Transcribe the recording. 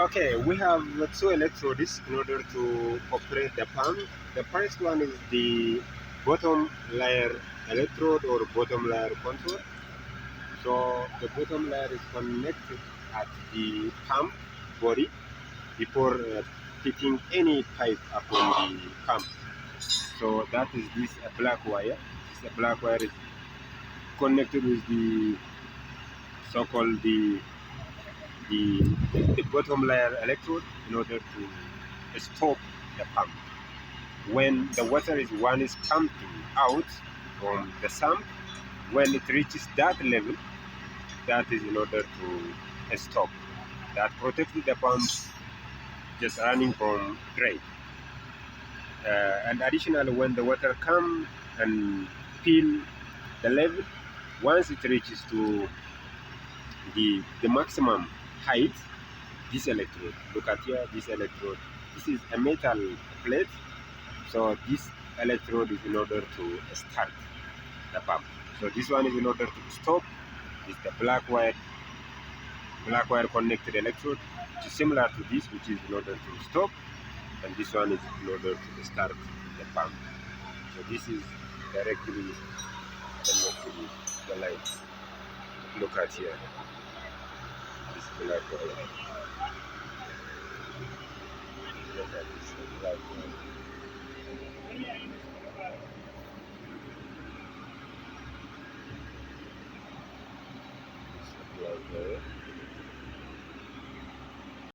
Okay, we have two electrodes in order to operate the pump. The first one is the bottom layer electrode or bottom layer contour. So the bottom layer is connected at the pump body before fitting any pipe upon the pump. So that is this black wire. This black wire is connected with the so-called the, the bottom layer electrode in order to stop the pump. When the water is pumping out from the sump, when it reaches that level, that is in order to stop. That protects the pump just running from drain. And additionally, when the water comes and fill the level, once it reaches to the maximum height, this electrode, look at here, this electrode, this is a metal plate. So this electrode is in order to start the pump. So this one is in order to stop. Is the black wire connected electrode, which is similar to this, which is in order to stop, and this one is in order to start the pump. So this is directly connected with the line. Look at here, this black wire. Look at this black wire.